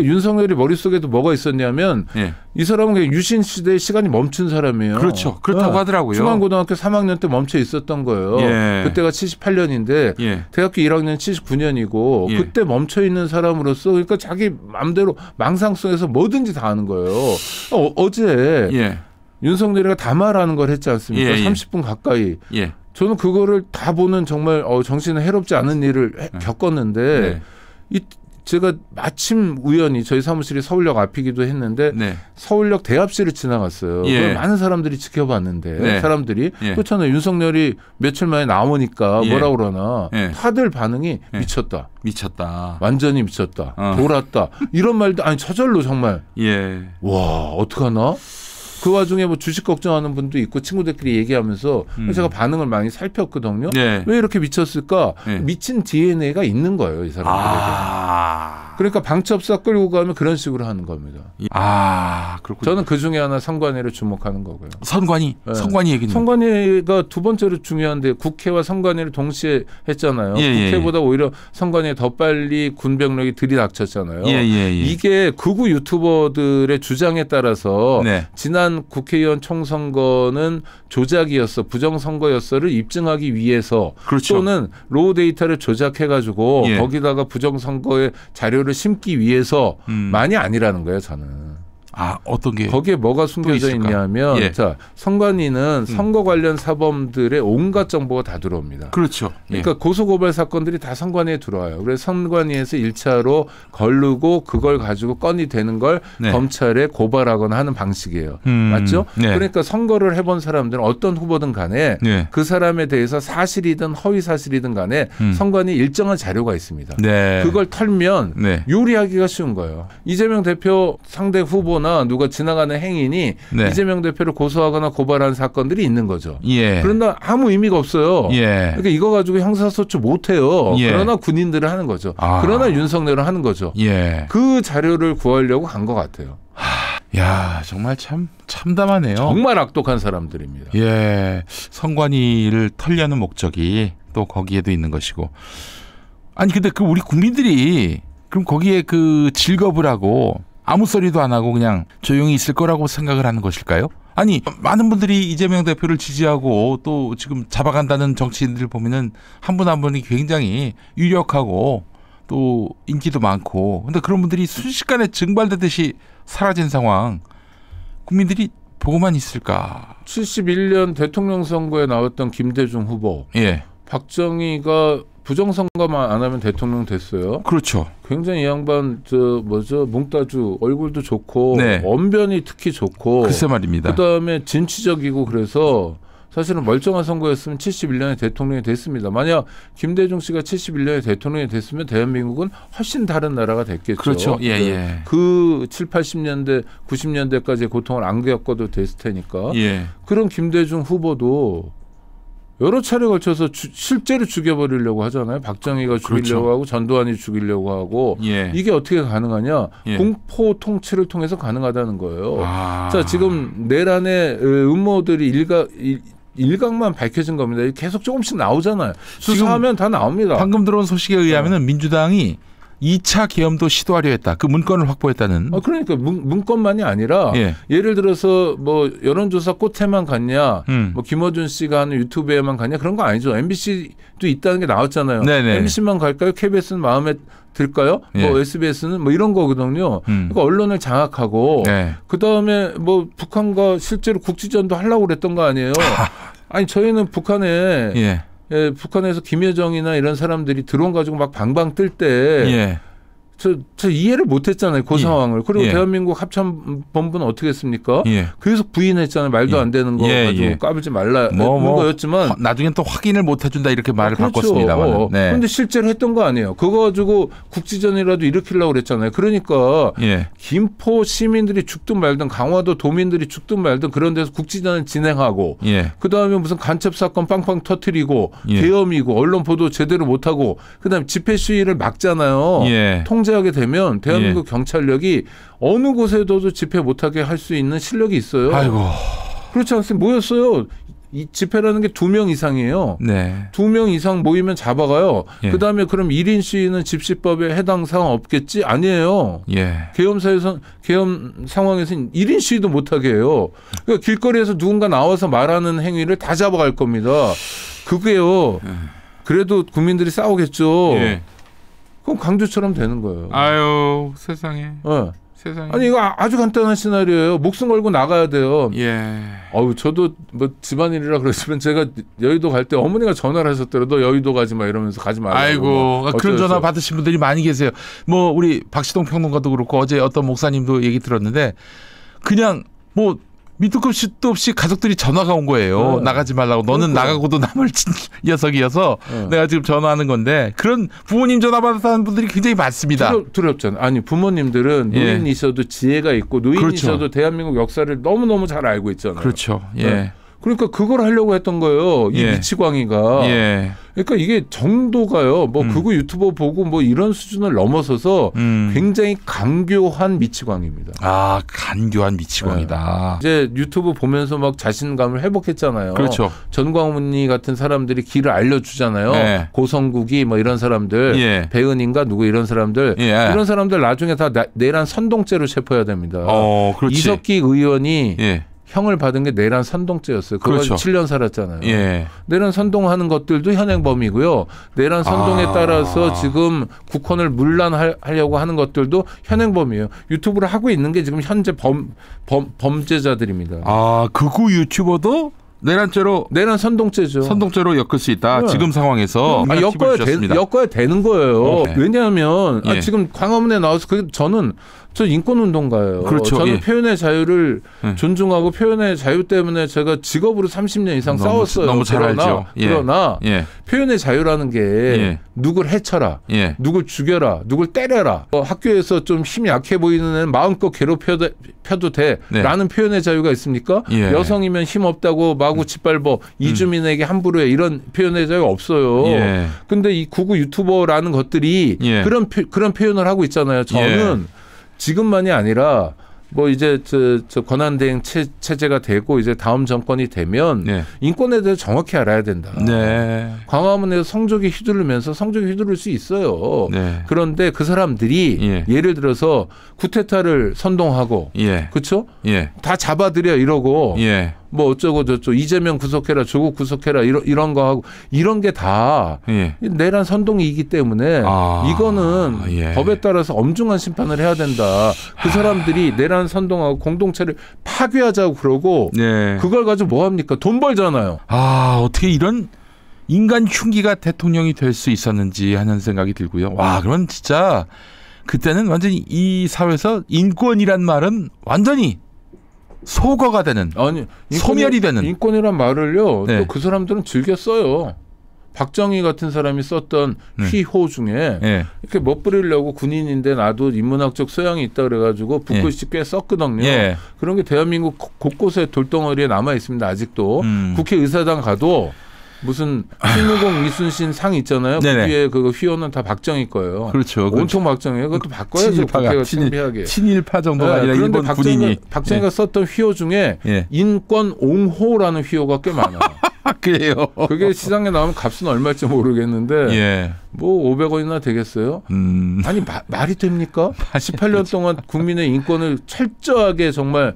윤석열이 머릿속에도 뭐가 있었냐면 예. 이 사람은 그냥 유신 시대의 시간이 멈춘 사람이에요. 그렇죠. 그렇다고 하더라고요. 중앙고등학교 3학년 때 멈춰 있었던 거예요. 예. 그때가 78년인데 예. 대학교 1학년 79년이고 예. 그때 멈춰 있는 사람으로서 그러니까 자기 마음대로 망상 속에서 뭐든지 다 하는 거예요. 어제 예. 윤석열이가 담화라는 걸 했지 않습니까? 예, 예. 30분 가까이. 예. 저는 그거를 다 보는 정말 정신에 해롭지 않은 일을 겪었는데 네. 제가 마침 우연히 저희 사무실이 서울역 앞이기도 했는데 네. 서울역 대합실을 지나갔어요. 예. 그걸 많은 사람들이 지켜봤는데 네. 사람들이 예. 그렇잖아요. 윤석열이 며칠 만에 나오니까 예. 뭐라 그러나 예. 다들 반응이 예. 미쳤다. 미쳤다. 완전히 미쳤다. 어. 돌았다. 이런 말도 아니 저절로 정말 예. 와 어떡하나. 그 와중에 뭐 주식 걱정하는 분도 있고 친구들끼리 얘기하면서 제가 반응을 많이 살폈거든요. 네. 왜 이렇게 미쳤을까? 네. 미친 DNA가 있는 거예요. 이 사람들에게. 그러니까 방첩사 끌고 가면 그런 식으로 하는 겁니다. 그렇군요. 저는 그 중에 하나 선관위를 주목하는 거고요. 선관위. 네. 선관위 얘기는. 선관위가 두 번째로 중요한데 국회와 선관위를 동시에 했잖아요. 예, 국회보다 오히려 선관위에 더 빨리 군병력이 들이닥쳤잖아요. 예. 이게 극우 유튜버들의 주장에 따라서 네. 지난 국회의원 총선거는 조작이었어, 부정선거였어를 입증하기 위해서 그렇죠. 또는 로우 데이터를 조작해가지고 예. 거기다가 부정선거의 자료를 심기 위해서 많이 아니라는 거예요, 저는. 어떤 게 거기에 뭐가 숨겨져 있을까? 있냐면 예. 자, 선관위는 선거 관련 사범들의 온갖 정보가 다 들어옵니다. 그렇죠. 그러니까 고소고발 사건들이 다 선관위에 들어와요. 그래서 선관위에서 1차로 걸르고 그걸 가지고 건이 되는 걸 네. 검찰에 고발하거나 하는 방식이에요. 맞죠? 네. 그러니까 선거를 해본 사람들은 어떤 후보든 간에 네. 그 사람에 대해서 사실이든 허위 사실이든 간에 선관위 일정한 자료가 있습니다. 네. 그걸 털면 네. 요리하기가 쉬운 거예요. 이재명 대표 상대 후보나 누가 지나가는 행인이 네. 이재명 대표를 고소하거나 고발한 사건들이 있는 거죠. 예. 그런데 아무 의미가 없어요. 예. 그러니까 이거 가지고 형사소추 못해요. 예. 그러나 군인들은 하는 거죠. 그러나 윤석열은 하는 거죠. 예. 그 자료를 구하려고 간 것 같아요. 야, 정말 참 참담하네요. 정말 악독한 사람들입니다. 예. 선관위를 털려는 목적이 또 거기에도 있는 것이고. 아니 근데 그 우리 국민들이 그럼 거기에 그 질겁을 하고 아무 소리도 안 하고 그냥 조용히 있을 거라고 생각을 하는 것일까요? 아니 많은 분들이 이재명 대표를 지지하고 또 지금 잡아간다는 정치인들 보면은 한 분 한 분이 굉장히 유력하고 또 인기도 많고 근데 그런 분들이 순식간에 증발되듯이 사라진 상황 국민들이 보고만 있을까? 71년 대통령 선거에 나왔던 김대중 후보, 예, 박정희가 부정선거만 안 하면 대통령 됐어요. 그렇죠. 굉장히 이 양반 뭉따주 얼굴도 좋고 네. 언변이 특히 좋고 글쎄 말입니다. 그다음에 진취적이고 그래서 사실은 멀쩡한 선거였으면 71년에 대통령이 됐습니다. 만약 김대중 씨가 71년에 대통령이 됐으면 대한민국은 훨씬 다른 나라가 됐겠죠. 그렇죠. 예, 예. 그 7, 80년대, 90년대까지의 고통을 안 겪어도 됐을 테니까. 예. 그런 김대중 후보도 여러 차례 걸쳐서 실제로 죽여버리려고 하잖아요. 박정희가 죽이려고 그렇죠. 하고 전두환이 죽이려고 하고 예. 이게 어떻게 가능하냐. 예. 공포 통치를 통해서 가능하다는 거예요. 아. 자, 지금 내란의 음모들이 일각만 밝혀진 겁니다. 계속 조금씩 나오잖아요. 수사하면 다 나옵니다. 방금 들어온 소식에 의하면 민주당이 2차 계엄도 시도하려 했다. 그 문건을 확보했다는. 그러니까 문건만이 아니라 예. 예를 들어서 뭐 여론조사 꽃에만 갔냐, 뭐 김어준 씨가 하는 유튜브에만 갔냐 그런 거 아니죠. MBC도 있다는 게 나왔잖아요. 네네. MBC만 갈까요? KBS는 마음에 들까요? 예. 뭐 SBS는 뭐 이런 거거든요. 그러니까 언론을 장악하고 네. 그 다음에 뭐 북한과 실제로 국지전도 하려고 그랬던 거 아니에요. 아니 저희는 북한에 예. 예, 북한에서 김여정이나 이런 사람들이 드론 가지고 막 방방 뜰 때 예. 저 이해를 못했잖아요. 그 상황을. 그리고 예. 대한민국 합참본부는 어떻게 했습니까? 예. 계속 부인했잖아요. 말도 예. 안 되는 거 예, 가지고 예. 까불지 말라 거였지만 나중엔 또 확인을 못 해준다 이렇게 말을 그렇죠. 바꿨습니다만. 네. 그런데 실제로 했던 거 아니에요. 그거 가지고 국지전이라도 일으키려고 그랬잖아요. 그러니까 예. 김포 시민들이 죽든 말든 강화도 도민들이 죽든 말든 그런 데서 국지전을 진행하고 예. 그다음에 무슨 간첩 사건 빵빵 터뜨리고 예. 계엄이고 언론 보도 제대로 못하고 그다음에 집회 시위를 막잖아요. 예. 통제하게 되면 대한민국 경찰력이 어느 곳에도 집회 못하게 할 수 있는 실력이 있어요. 아이고. 그렇지 않습니까? 뭐였어요? 이 집회라는 게 2명 이상이에요. 네. 2명 이상 모이면 잡아가요. 예. 그다음에 그럼 1인 시위는 집시법에 해당 사항 없겠지? 아니에요. 예. 계엄 상황에서는 1인 시위도 못하게 해요. 그러니까 길거리에서 누군가 나와서 말하는 행위를 다 잡아갈 겁니다. 그게요. 그래도 국민들이 싸우겠죠. 예. 그럼 강주처럼 되는 거예요. 아유, 세상에. 네. 세상에. 아니 이거 아주 간단한 시나리오예요. 목숨 걸고 나가야 돼요. 예. 저도 뭐 집안일이라 그러시면 제가 여의도 갈 때 어머니가 전화를 하셨더라도 여의도 가지 마 이러면서 가지 말라고. 아이고, 그런 전화 받으신 분들이 많이 계세요. 뭐 우리 박시동 평론가도 그렇고 어제 어떤 목사님도 얘기 들었는데 그냥 뭐 밑도 끝도 없이 가족들이 전화가 온 거예요. 네. 나가지 말라고. 너는 그러니까. 나가고도 남을 녀석이어서 네. 내가 지금 전화하는 건데 그런 부모님 전화 받았다는 분들이 굉장히 많습니다. 두렵잖아요. 아니 부모님들은 예. 노인이셔도 지혜가 있고 노인이셔도 그렇죠. 대한민국 역사를 너무너무 잘 알고 있잖아요. 그렇죠. 예. 네. 그러니까 그걸 하려고 했던 거예요. 이 예. 미치광이가. 예. 그러니까 이게 정도가요. 뭐 극우 유튜버 보고 뭐 이런 수준을 넘어서서 굉장히 강교한 미치광입니다. 아, 간교한 미치광이다. 이제 유튜브 보면서 막 자신감을 회복했잖아요. 그렇죠. 전광훈이 같은 사람들이 길을 알려주잖아요. 네. 고성국이 뭐 이런 사람들, 예. 배은인가 누구 이런 사람들, 예. 이런 사람들 나중에 다 내란 선동죄로 체포해야 됩니다. 그렇지. 이석기 의원이 예. 형을 받은 게 내란 선동죄였어요. 그거 그렇죠. 7년 살았잖아요. 예. 내란 선동하는 것들도 현행범이고요. 내란 선동에 따라서 지금 국헌을 문란하려고 하는 것들도 현행범이에요. 유튜브를 하고 있는 게 지금 현재 범죄자들입니다. 극우 유튜버도 내란죄로 내란 선동죄죠. 선동죄로 엮을 수 있다. 네. 지금 상황에서 엮어야 되는 거예요. 네. 왜냐하면 예. 지금 광화문에 나와서 저는 인권운동가예요. 그렇죠. 저는 예. 표현의 자유를 예. 존중하고 표현의 자유 때문에 제가 직업으로 30년 이상 싸웠어요. 너무 잘 알죠. 예. 그러나 예. 표현의 자유라는 게 예. 누굴 해쳐라, 예. 누굴 죽여라, 누굴 때려라. 학교에서 좀 힘이 약해 보이는 애는 마음껏 괴롭혀도 돼라는 표현의 자유가 있습니까? 예. 여성이면 힘 없다고 마구 짓밟아 이주민에게 함부로 해 이런 표현의 자유가 없어요. 예. 근데 이 극우 유튜버라는 것들이 예. 그런 표현을 하고 있잖아요. 저는 지금만이 아니라 뭐 이제 저 권한대행 체제가 되고 이제 다음 정권이 되면 네. 인권에 대해서 정확히 알아야 된다. 네. 광화문에서 성적이 휘두르면서 성적이 휘두를 수 있어요. 네. 그런데 그 사람들이 예를 들어서 쿠데타를 선동하고 그렇죠? 다 잡아들여 이러고 뭐 어쩌고 저쩌고 이재명 구속해라 조국 구속해라 이런 거 하고 이런 게 다 내란 선동이기 때문에 이거는 법에 따라서 엄중한 심판을 해야 된다. 그 사람들이 내란 선동하고 공동체를 파괴하자고 그러고 그걸 가지고 뭐 합니까? 돈 벌잖아요. 어떻게 이런 인간 흉기가 대통령이 될 수 있었는지 하는 생각이 들고요. 와, 그러면 진짜 그때는 완전히 이 사회에서 인권이란 말은 완전히 소거가 되는, 소멸이 되는. 인권이란 말을요. 또 그 사람들은 즐겨 써요. 박정희 같은 사람이 썼던 휘호 중에 이렇게 멋부리려고 군인인데 나도 인문학적 소양이 있다 그래가지고 붓글씨 꽤 썼거든요. 그런 게 대한민국 곳곳에 돌덩어리에 남아 있습니다. 아직도 국회의사당 가도 무슨 신무공 이순신 상 있잖아요. 그 뒤에 그 휘호는 다 박정희 거예요. 그렇죠. 온통 박정희예요. 그것도 바꿔야죠. 국회가 창피하게. 친일파 정도가 아니라 그런데 일본 군인이. 박정희가 썼던 휘호 중에 인권 옹호라는 휘호가 꽤 많아요. 그래요. 그게 시장에 나오면 값은 얼마일지 모르겠는데 뭐 500원이나 되겠어요? 아니 말이 됩니까? 18년 동안 국민의 인권을 철저하게 정말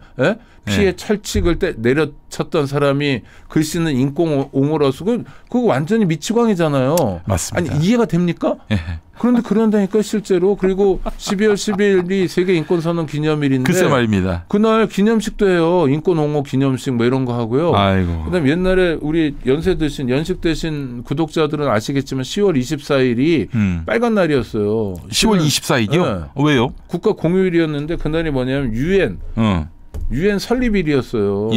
피해 철칙을 내려쳤던 사람이 글씨는 인권 옹호라서 그거 완전히 미치광이잖아요. 맞습니다. 아니 이해가 됩니까? 그런데 그런다니까 실제로. 그리고 12월 10일이 세계 인권선언 기념일인데 글쎄 말입니다. 그날 기념식도 해요. 인권 옹호 기념식 뭐 이런 거 하고요. 그다음에 옛날에 우리 연식 되신 구독자들은 아시겠지만 10월 24일이 빨간 날이었어요. 10월 24일이요? 왜요? 국가 공휴일이었는데 그날이 뭐냐면 유엔 설립일이었어요.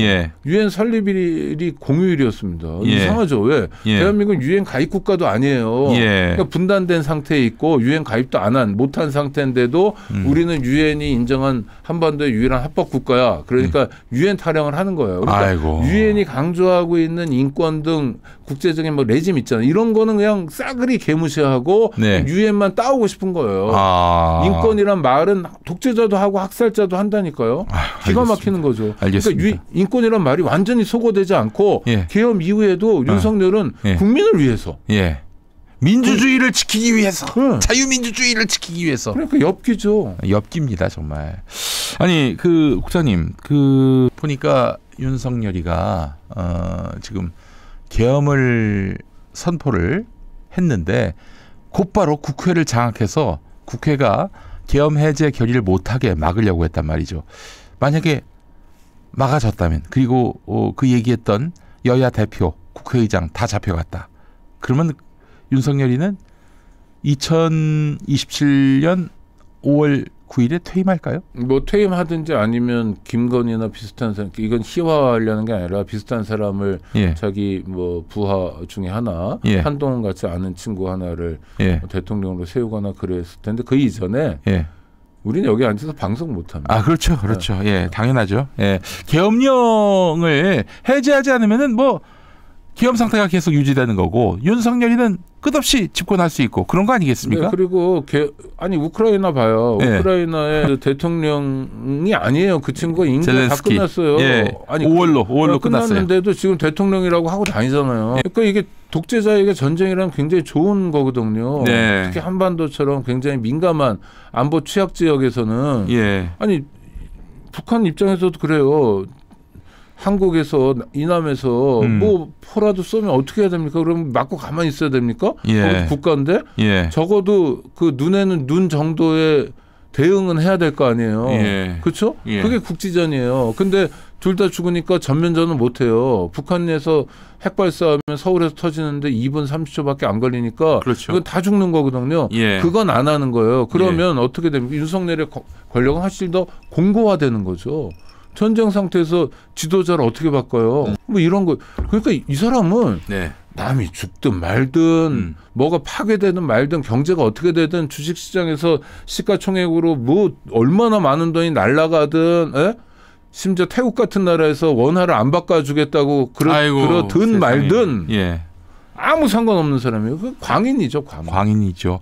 유엔 설립일이 공휴일이었습니다. 이상하죠. 왜? 대한민국은 유엔 가입 국가도 아니에요. 그러니까 분단된 상태에 있고 유엔 가입도 못한 상태인데도 우리는 유엔이 인정한 한반도의 유일한 합법 국가야. 그러니까 유엔 타령을 하는 거예요. 그러니까 유엔이 강조하고 있는 인권 등 국제적인 뭐 레짐 있잖아요. 이런 거는 그냥 싸그리 개무시하고 유엔만 따오고 싶은 거예요. 인권이란 말은 독재자도 하고 학살자도 한다니까요. 기가 막히죠. 막히는 거죠. 알겠습니다. 그러니까 인권이란 말이 완전히 소거되지 않고 예. 계엄 이후에도 윤석열은 예. 국민을 위해서 예. 민주주의를 지키기 위해서 자유민주주의를 지키기 위해서 그러니까 엽기죠. 엽기입니다 정말. 아니 국장님 보니까 윤석열이가 지금 계엄을 선포를 했는데 곧바로 국회를 장악해서 국회가 계엄 해제 결의를 못하게 막으려고 했단 말이죠. 만약에 막아졌다면 그리고 그 얘기했던 여야 대표 국회의장 다 잡혀갔다. 그러면 윤석열이는 2027년 5월 9일에 퇴임할까요? 뭐 퇴임하든지 아니면 김건희나 비슷한 사람, 이건 희화하려는 게 아니라 비슷한 사람을 예. 자기 뭐 부하 중에 하나 예. 한동훈 같이 아는 친구 하나를 예. 대통령으로 세우거나 그랬을 텐데 그 이전에 예. 우리는 여기 앉아서 방송 못합니다. 아 그렇죠, 그렇죠. 네. 예, 당연하죠. 예, 계엄령을 해제하지 않으면은 뭐 계엄 상태가 계속 유지되는 거고 윤석열이는 끝없이 집권할 수 있고 그런 거 아니겠습니까? 네, 그리고 아니 우크라이나 봐요. 네. 우크라이나의 대통령이 아니에요. 그 친구가 임기가 다 끝났어요. 예. 아니 5월로 끝났는데도 지금 대통령이라고 하고 다니잖아요. 그러니까 이게 독재자에게 전쟁이란 굉장히 좋은 거거든요. 네. 특히 한반도처럼 굉장히 민감한 안보 취약 지역에서는 예. 아니 북한 입장에서도 그래요. 한국에서 이남에서 뭐 포라도 쏘면 어떻게 해야 됩니까? 그러면 맞고 가만히 있어야 됩니까? 예. 국가인데 예. 적어도 그 눈에는 눈 정도의 대응은 해야 될 거 아니에요. 예. 그렇죠? 예. 그게 국지전이에요. 근데 둘 다 죽으니까 전면전은 못 해요. 북한에서 핵 발사하면 서울에서 터지는데 2분 30초밖에 안 걸리니까 그렇죠. 그건 다 죽는 거거든요. 예. 그건 안 하는 거예요. 그러면 어떻게 됩니까? 윤석열의 권력은 훨씬 더 공고화되는 거죠. 전쟁 상태에서 지도자를 어떻게 바꿔요? 뭐 이런 거. 그러니까 이 사람은 남이 죽든 말든 뭐가 파괴되든 말든 경제가 어떻게 되든 주식시장에서 시가총액으로 뭐 얼마나 많은 돈이 날아가든 심지어 태국 같은 나라에서 원화를 안 바꿔주겠다고 그러든 말든 아무 상관없는 사람이에요. 그 광인이죠. 광인이죠.